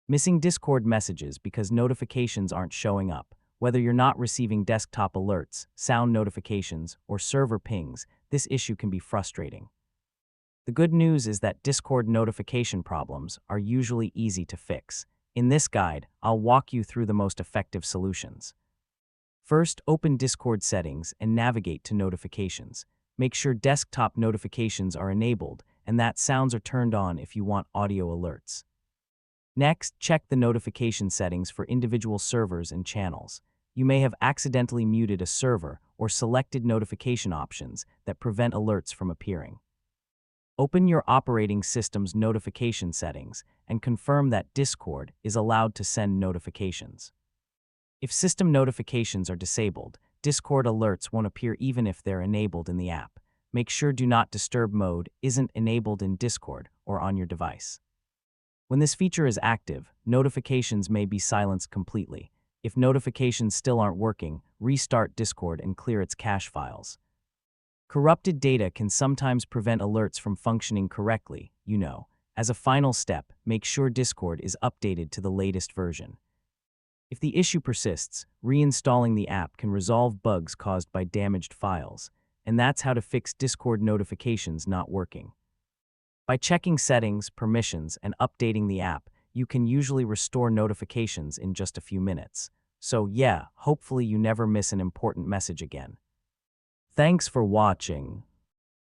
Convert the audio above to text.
Missing Discord messages because notifications aren't showing up. Whether you're not receiving desktop alerts, sound notifications, or server pings, this issue can be frustrating. The good news is that Discord notification problems are usually easy to fix. In this guide, I'll walk you through the most effective solutions. First, open Discord settings and navigate to notifications. Make sure desktop notifications are enabled and that sounds are turned on if you want audio alerts. Next, check the notification settings for individual servers and channels. You may have accidentally muted a server or selected notification options that prevent alerts from appearing. Open your operating system's notification settings and confirm that Discord is allowed to send notifications. If system notifications are disabled, Discord alerts won't appear even if they're enabled in the app. Make sure Do Not Disturb mode isn't enabled in Discord or on your device. When this feature is active, notifications may be silenced completely. If notifications still aren't working, restart Discord and clear its cache files. Corrupted data can sometimes prevent alerts from functioning correctly, As a final step, make sure Discord is updated to the latest version. If the issue persists, reinstalling the app can resolve bugs caused by damaged files, and that's how to fix Discord notifications not working. By checking settings, permissions, and updating the app, you can usually restore notifications in just a few minutes. So yeah, hopefully you never miss an important message again. Thanks for watching.